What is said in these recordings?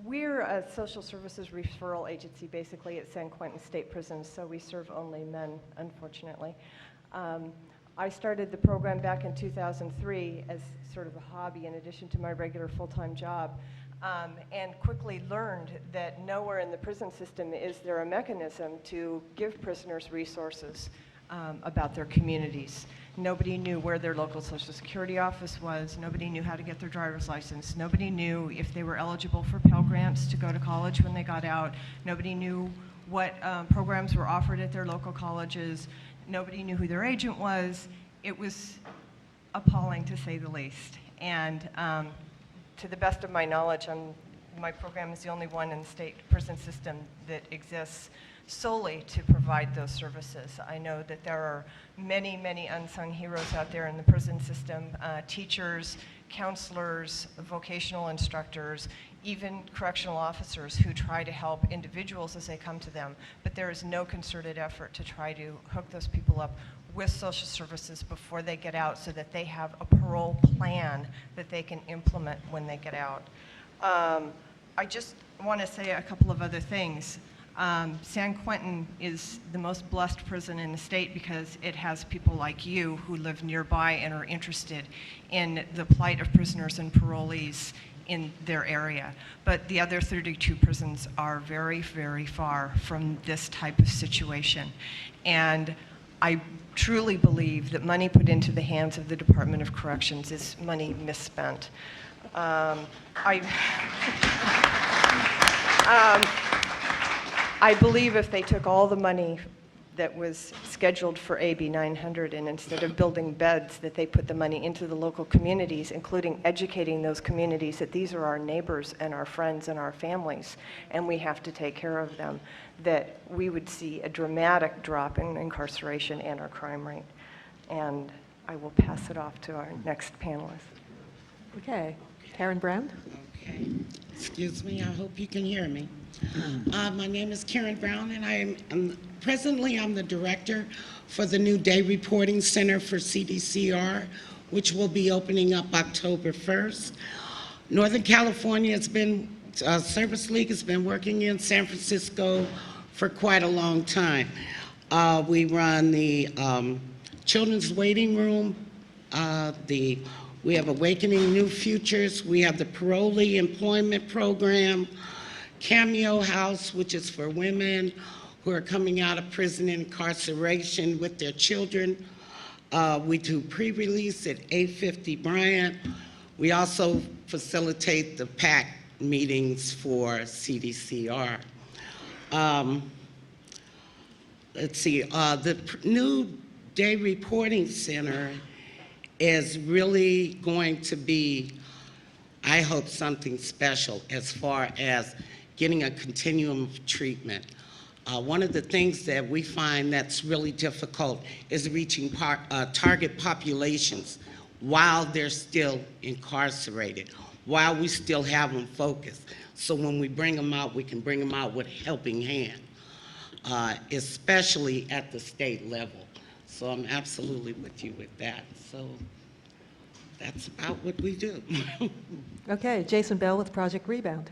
We're a social services referral agency basically at San Quentin State Prison, so we serve only men, unfortunately. I started the program back in 2003 as sort of a hobby in addition to my regular full-time job, and quickly learned that nowhere in the prison system is there a mechanism to give prisoners resources about their communities. Nobody knew where their local Social Security office was. Nobody knew how to get their driver's license. Nobody knew if they were eligible for Pell Grants to go to college when they got out. Nobody knew what programs were offered at their local colleges. Nobody knew who their agent was. It was appalling, to say the least. And to the best of my knowledge, my program is the only one in the state prison system that exists solely to provide those services. I know that there are many, many unsung heroes out there in the prison system, teachers, counselors, vocational instructors, even correctional officers who try to help individuals as they come to them, but there is no concerted effort to try to hook those people up with social services before they get out so that they have a parole plan that they can implement when they get out. I just want to say a couple of other things. San Quentin is the most blessed prison in the state because it has people like you who live nearby and are interested in the plight of prisoners and parolees in their area. But the other 32 prisons are very, very far from this type of situation. And I truly believe that money put into the hands of the Department of Corrections is money misspent. I believe if they took all the money that was scheduled for AB 900 and instead of building beds, that they put the money into the local communities, including educating those communities that these are our neighbors and our friends and our families, and we have to take care of them, that we would see a dramatic drop in incarceration and our crime rate. And I will pass it off to our next panelist. Okay, Karen Brown. Okay, excuse me, I hope you can hear me. My name is Karen Brown, and presently I'm the director for the new Day Reporting Center for CDCR, which will be opening up October 1st. Northern California has been, Service League has been working in San Francisco for quite a long time. We run the Children's Waiting Room, we have Awakening New Futures, we have the Parolee Employment Program, Cameo House, which is for women who are coming out of prison and incarceration with their children. We do pre-release at 850 Bryant. We also facilitate the PAC meetings for CDCR. Let's see, the new Day Reporting Center is really going to be, I hope, something special as far as getting a continuum of treatment. One of the things that we find that's really difficult is reaching target populations while they're still incarcerated, while we still have them focused. So when we bring them out, we can bring them out with a helping hand, especially at the state level. So I'm absolutely with you with that. So that's about what we do. Okay, Jason Bell with Project Rebound.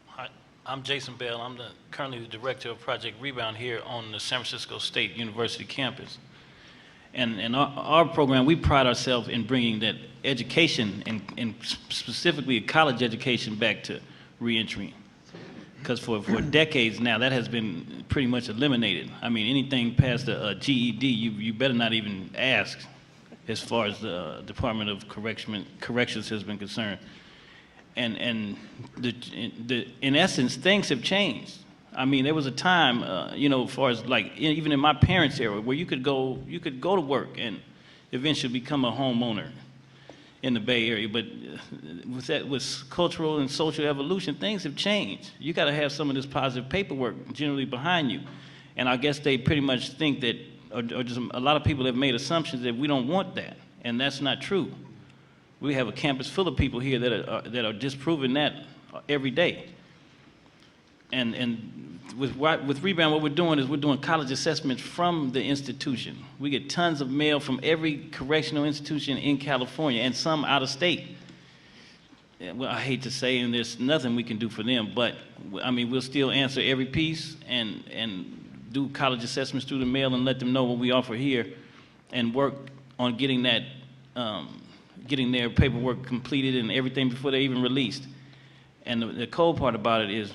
Hi, I'm Jason Bell. I'm currently the director of Project Rebound here on the San Francisco State University campus. And in our program, we pride ourselves in bringing that education, and specifically college education, back to reentry. Because for decades now, that has been pretty much eliminated. I mean, anything past a GED, you better not even ask as far as the Department of Corrections has been concerned. And in essence, things have changed. I mean, there was a time, you know, as far as like, even in my parents' era, where you could go to work and eventually become a homeowner in the Bay Area. But with cultural and social evolution, things have changed. You got to have some of this positive paperwork generally behind you. And I guess they pretty much think that, or just a lot of people have made assumptions that we don't want that, and that's not true. We have a campus full of people here that are disproving that every day. And with Rebound, what we're doing is we're doing college assessments from the institution. We get tons of mail from every correctional institution in California and some out of state. well, I hate to say, and there's nothing we can do for them, but I mean, we'll still answer every piece and do college assessments through the mail and let them know what we offer here, and work on getting that, getting their paperwork completed and everything before they're even released. And the cold part about it is,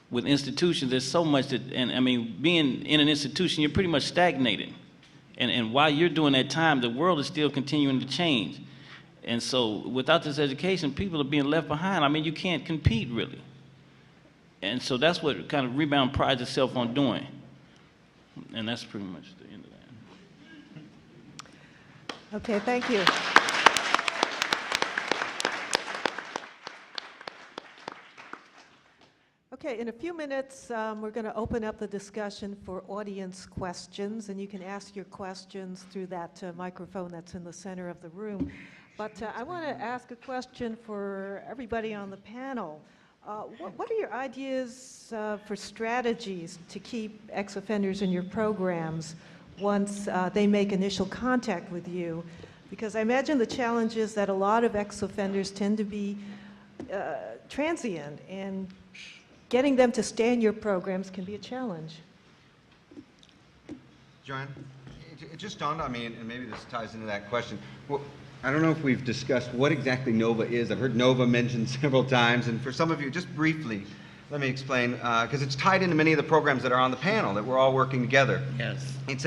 with institutions, there's so much that, and I mean, being in an institution, you're pretty much stagnated. And while you're doing that time, the world is still continuing to change. And so without this education, people are being left behind. I mean, you can't compete, really. And so that's what kind of Rebound prides itself on doing. And that's pretty much the end of that. Okay, thank you. Okay, in a few minutes, we're going to open up the discussion for audience questions, and you can ask your questions through that microphone that's in the center of the room. But I want to ask a question for everybody on the panel. What are your ideas for strategies to keep ex-offenders in your programs once they make initial contact with you? Because I imagine the challenge is that a lot of ex-offenders tend to be transient, and getting them to stay in your programs can be a challenge. Joanne, it just dawned on me, and maybe this ties into that question. Well, I don't know if we've discussed what exactly NOVA is. I've heard NOVA mentioned several times, and for some of you, just briefly, let me explain, because it's tied into many of the programs that are on the panel that we're all working together. Yes. It's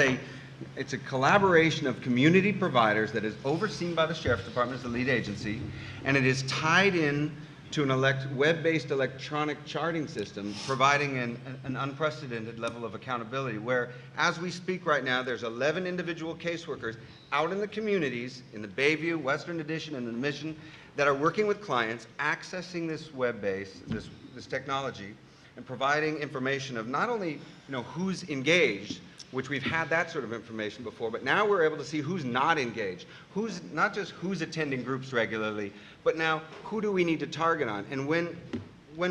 a collaboration of community providers that is overseen by the Sheriff's Department as the lead agency, and it is tied in to an web-based electronic charting system, providing an unprecedented level of accountability, where, as we speak right now, there's 11 individual caseworkers out in the communities, in the Bayview, Western Addition, and the Mission, that are working with clients, accessing this web base, this technology, and providing information of not only who's engaged, which we've had that sort of information before, but now we're able to see who's not engaged, who's not just who's attending groups regularly, but now who do we need to target on. And when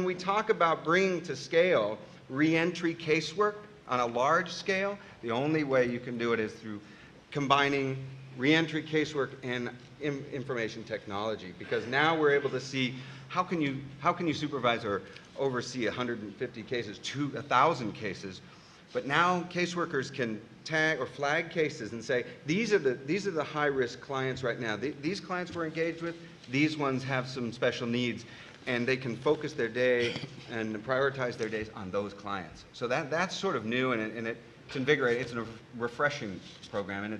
we talk about bringing to scale reentry casework on a large scale, the only way you can do it is through combining reentry casework and information technology, because now we're able to see how can you supervise or oversee 150 cases, 1,000 cases. But now caseworkers can tag or flag cases and say, these are the high-risk clients right now. These clients we're engaged with, these ones have some special needs, and they can focus their day and prioritize their days on those clients. So that's sort of new, and it's invigorating. It's a refreshing program, and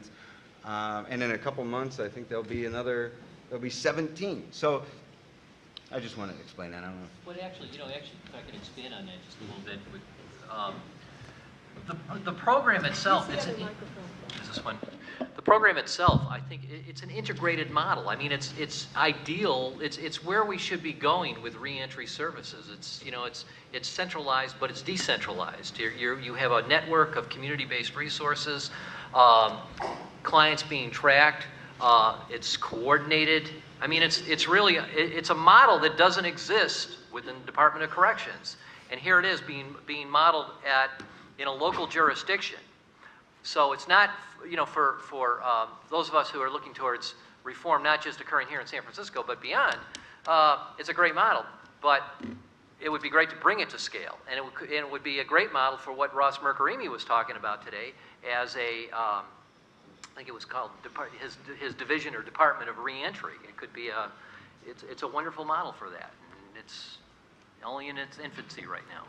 and in a couple months, I think there'll be 17. So I just wanted to explain that. I don't know. Well, actually, if I could expand on that just a little bit. The program itself, is this one? The program itself, I think it's an integrated model. I mean, it's ideal. It's where we should be going with reentry services. It's centralized, but it's decentralized. You have a network of community-based resources, clients being tracked. It's coordinated. I mean, it's really a model that doesn't exist within the Department of Corrections, and here it is being modeled in a local jurisdiction. So it's not, for those of us who are looking towards reform, not just occurring here in San Francisco, but beyond, it's a great model. But it would be great to bring it to scale. And it would be a great model for what Ross Mercarimi was talking about today as I think it was called his division or department of reentry. It could be it's a wonderful model for that. And it's only in its infancy right now.